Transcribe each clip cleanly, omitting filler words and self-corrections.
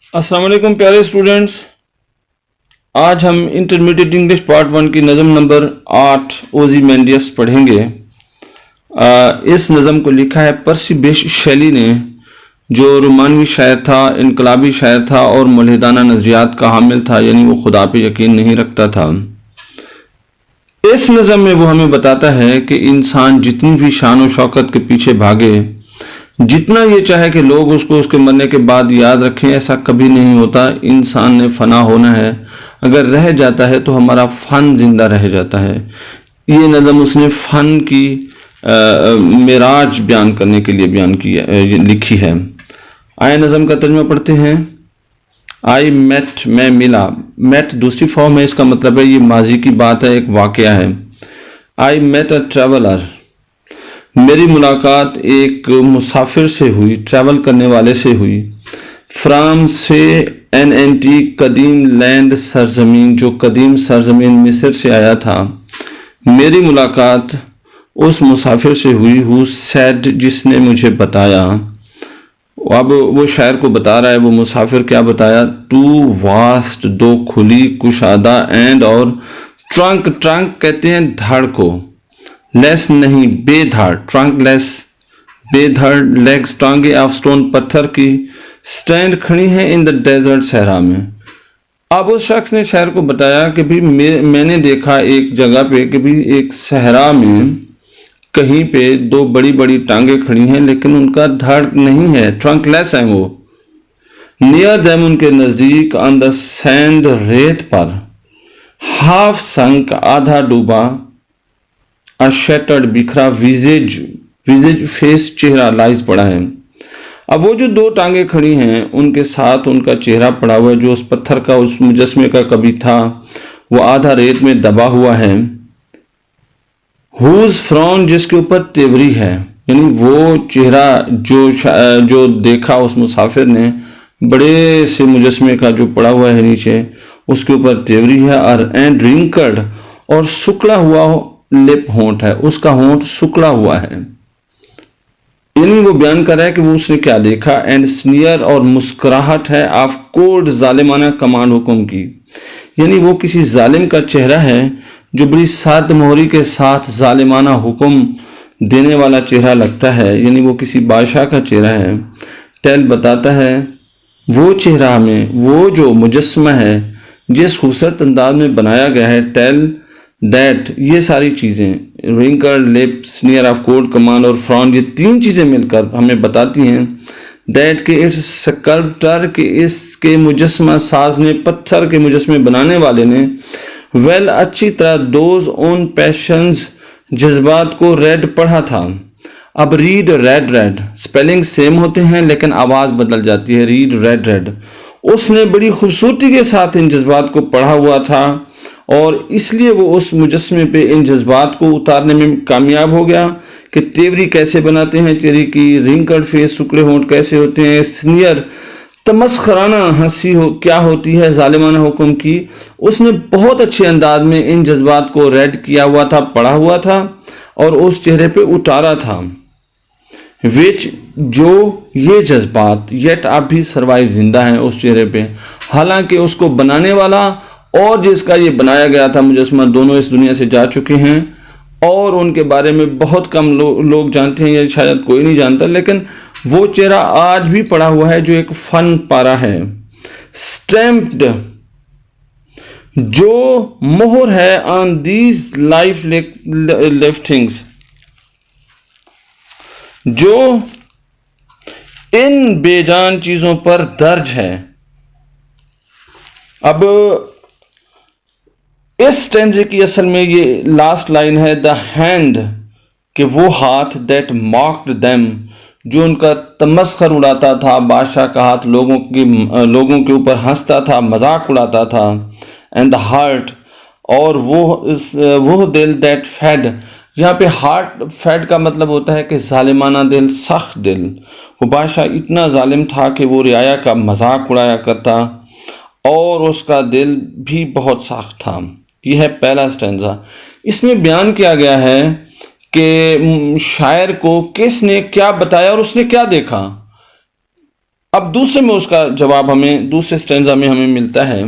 अस्सलाम वालेकुम प्यारे स्टूडेंट्स। आज हम इंटरमीडिएट इंग्लिश पार्ट 1 की नज़म नंबर 8 ओज़ीमेंडियस पढ़ेंगे। इस नज़म को लिखा है पर्सी बिश शेली ने, जो रोमानवी शायर था, इनकलाबी शायर था और मुल्हिदाना नज़रियात का हामिल था, यानी वो खुदा पे यकीन नहीं रखता था। इस नज़म में वो हमें बताता है कि इंसान जितनी भी शान और शौकत के पीछे भागे, जितना ये चाहे कि लोग उसको उसके मरने के बाद याद रखें, ऐसा कभी नहीं होता। इंसान ने फना होना है, अगर रह जाता है तो हमारा फन जिंदा रह जाता है। ये नज़म उसने फन की मेराज बयान करने के लिए लिखी है। आए नज़म का तर्जुमा पढ़ते हैं। आई मेट, मैं मिला। मेट दूसरी फॉर्म है, इसका मतलब है ये माजी की बात है, एक वाकया है। आई मेट अ ट्रेवलर, मेरी मुलाकात एक मुसाफिर से हुई, ट्रैवल करने वाले से हुई। फ्राम से एन एंटीक, कदीम लैंड, सरजमीन, जो कदीम सरजमीन मिस्र से आया था। मेरी मुलाकात उस मुसाफिर से हुई, हु सेड, जिसने मुझे बताया। अब वो शायर को बता रहा है, वो मुसाफिर क्या बताया। टू वास्ट, दो खुली, कुशादा, एंड और ट्रंक, ट्रंक कहते हैं धड़ को, लेस नहीं, बेधड़, ट्रंक लेस, बेधड़, लेग्स, टांगे ऑफ स्टोन, पत्थर की, स्टैंड, खड़ी हैं इन द डेजर्ट, सहरा में। अब उस शख्स ने शायर को बताया कि भी मैंने देखा एक जगह पे कि भी एक सहरा में कहीं पे दो बड़ी बड़ी टांगे खड़ी हैं, लेकिन उनका धड़ नहीं है, ट्रंक लेस है वो। नियर देम, उनके नजदीक, ऑन द सैंड, रेत पर, हाफ संक, आधा डूबा, अशेटर्ड, बिखरा, विजेज, विजेज फेस, चेहरा, लाइज पड़ा है। अब वो जो दो टांगे खड़ी हैं, उनके साथ उनका चेहरा पड़ा हुआ है, जो उस पत्थर का, उस मुजस्मे का कभी था, वो आधा रेत में दबा हुआ है। हुज फ्रॉन, जिसके ऊपर तेवरी है, यानी वो चेहरा जो देखा उस मुसाफिर ने, बड़े से मुजस्मे का जो पड़ा हुआ है नीचे, उसके ऊपर तेवरी है। और एंड रिंकर्ड, और सुकड़ा हुआ लिप, होंठ है, उसका होंठ सुकड़ा हुआ है। यानी वो बयान कर रहा है कि वो उसने क्या देखा। एंड स्नियर, और मुस्कुराहट है, ऑफ कोल्ड, जालिमाना कमांड, हुक्म की, यानी वो किसी जालिम का चेहरा है जो बड़ी साद मोहरी के साथ जालिमाना हुक्म देने वाला चेहरा लगता है, यानी वो किसी बादशाह का चेहरा है। टेल बताता है वो चेहरा हमें, वो जो मुजस्मा है जिस खूबसूरत अंदाज में बनाया गया है। टेल दैट, ये सारी चीज़ें, wrinkle, lip, sneer of code, command और फ्रॉन, ये तीन चीज़ें मिलकर हमें बताती हैं दैट के इट्स स्कल्प्टर, के इसके मुजस्मा साज ने, पत्थर के मुजस्मे बनाने वाले ने, वेल, अच्छी तरह, दोज ओन पैशंस, जज्बात को, रेड, पढ़ा था। अब read, red, red, spelling same होते हैं लेकिन आवाज़ बदल जाती है। रीड, रेड, रेड, उसने बड़ी खूबसूरती के साथ इन जज्बात को पढ़ा हुआ था और इसलिए वो उस मुजस्मे पे इन जज्बात को उतारने में कामयाब हो गया कि तेवरी कैसे बनाते हैं चेहरे की, रिंकल्ड फेस, सुकड़े होंठ कैसे होते हैं, स्नियर, तमस्खराना हंसी क्या होती है, जालिमाना हुक्म की। उसने बहुत अच्छे अंदाज में इन जज्बात को रेड किया हुआ था, पढ़ा हुआ था और उस चेहरे पे उतारा था। विच, जो ये जज्बात, येट, आप भी सर्वाइव, जिंदा हैं उस चेहरे पे, हालांकि उसको बनाने वाला और जिसका ये बनाया गया था मुजस्मा, दोनों इस दुनिया से जा चुके हैं और उनके बारे में बहुत कम लोग जानते हैं, या शायद कोई नहीं जानता, लेकिन वो चेहरा आज भी पड़ा हुआ है जो एक फन पारा है। स्टैम्प्ड, जो मोहर है, ऑन दीज लाइफ लिफ्टिंग्स, जो इन बेजान चीजों पर दर्ज है। अब इस स्टैंजे की असल में ये लास्ट लाइन है, द हैंड, कि वो हाथ, दैट मॉक्ड देम, जो उनका तमस्खर उड़ाता था, बादशाह का हाथ लोगों के ऊपर हंसता था, मजाक उड़ाता था। एंड द हार्ट, और वो दिल, दैट फेड, यहाँ पे हार्ट फेड का मतलब होता है कि जालिमाना दिल, सख्त दिल। वो बादशाह इतना जालिम था कि वो रियाया का मजाक उड़ाया करता और उसका दिल भी बहुत सख्त था। यह है पहला स्टैंजा। इसमें बयान किया गया है कि शायर को किसने क्या बताया और उसने क्या देखा। अब दूसरे में उसका जवाब हमें दूसरे स्टैंजा में हमें मिलता है,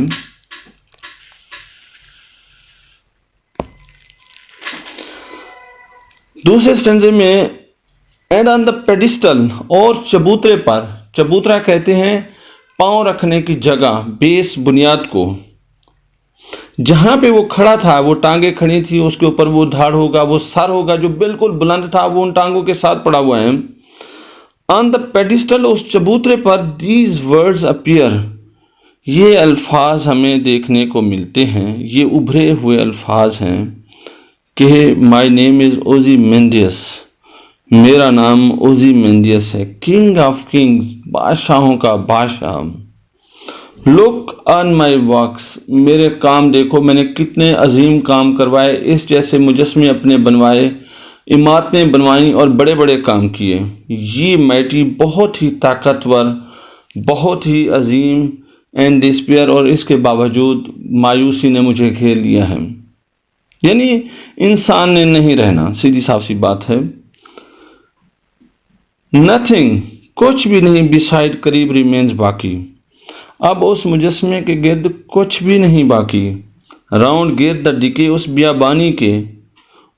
दूसरे स्टैंजे में एंड ऑन द पेडिस्टल, और चबूतरे पर, चबूतरा कहते हैं पांव रखने की जगह, बेस, बुनियाद को, जहां पे वो खड़ा था, वो टांगे खड़ी थी, उसके ऊपर वो धाड़ होगा, वो सर होगा जो बिल्कुल बुलंद था, वो उन टांगों के साथ पड़ा हुआ है। ऑन द पेडिस्टल, उस चबूतरे पर, दीज वर्ड्स अपीयर, ये अल्फाज हमें देखने को मिलते हैं, ये उभरे हुए अल्फाज हैं कि माई नेम इज ओज़ीमेंडियस, मेरा नाम ओज़ीमेंडियस है, किंग ऑफ किंग्स, बादशाहों का बादशाह। लुक ऑन माई वर्क्स, मेरे काम देखो, मैंने कितने अजीम काम करवाए, इस जैसे मुजस्मे अपने बनवाए, इमारतें बनवाई और बड़े बड़े काम किए। ये मैटी बहुत ही ताकतवर, बहुत ही अजीम, एंड डिस्पेयर, और इसके बावजूद मायूसी ने मुझे घेर लिया है, यानी इंसान ने नहीं रहना, सीधी साफ सी बात है। नथिंग, कुछ भी नहीं, बिसाइड, करीब, रिमेन्स, बाकी, अब उस मुजस्मे के गिर्द कुछ भी नहीं बाकी। राउंड, गिर्द, द डिके, उस बियाबानी के,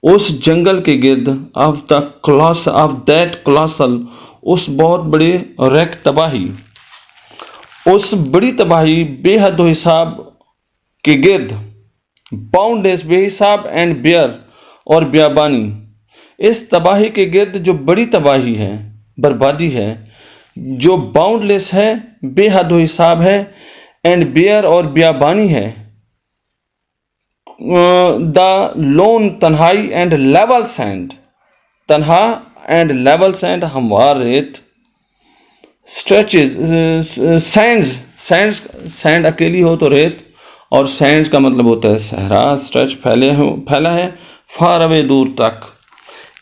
उस जंगल के गिर्द, of the clause, of that clausal, उस बहुत बड़े रैक तबाही, उस बड़ी तबाही, बेहद हिसाब के गिर्द, बाउंडलेस, बेहिसाब, एंड बेयर, और बियाबानी, इस तबाही के गिर्द जो बड़ी तबाही है, बर्बादी है, जो बाउंडलेस है, बेहद हिसाब है, एंड बेयर, और बियाबानी है, द लोन, तन्हाई, एंड लेवल सैंड, तन्हा एंड लेवल सैंड, हमवार रेत, स्ट्रेचेस, सैंड अकेली हो तो रेत, और सैंड का मतलब होता है सहरा, स्ट्रेच फैला है, फार अवे, दूर तक।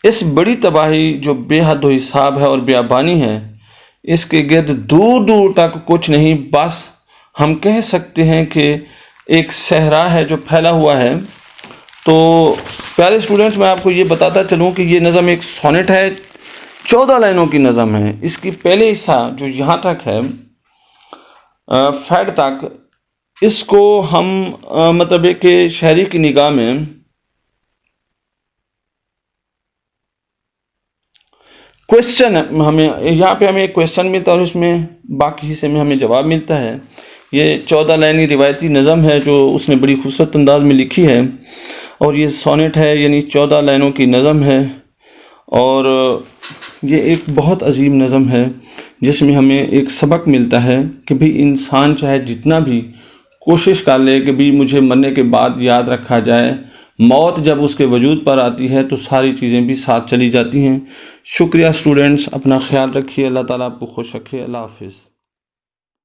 इस बड़ी तबाही जो बेहद हिसाब है और बियाबानी है, इसके गिर्द दूर दूर तक कुछ नहीं, बस हम कह सकते हैं कि एक सहरा है जो फैला हुआ है। तो प्यारे स्टूडेंट्स, मैं आपको ये बताता चलूँ कि ये नज़म एक सोनेट है, 14 लाइनों की नज़म है। इसकी पहले हिस्सा जो यहाँ तक है, फैड तक, इसको हम मतलब एक शायरी की निगाह में क्वेश्चन, हमें यहाँ पे हमें एक क्वेश्चन मिलता है और उसमें बाकी हिस्से में हमें जवाब मिलता है। ये 14 लाइनी रिवायती नज़म है जो उसने बड़ी खूबसूरत अंदाज में लिखी है, और ये सोनेट है, यानी 14 लाइनों की नज़म है, और ये एक बहुत अजीम नज़म है जिसमें हमें एक सबक मिलता है कि भी इंसान चाहे जितना भी कोशिश कर ले कि भी मुझे मरने के बाद याद रखा जाए, मौत जब उसके वजूद पर आती है तो सारी चीज़ें भी साथ चली जाती हैं। शुक्रिया स्टूडेंट्स, अपना ख्याल रखिए, अल्लाह ताला आपको खुश रखे, अल्लाह हाफिज़।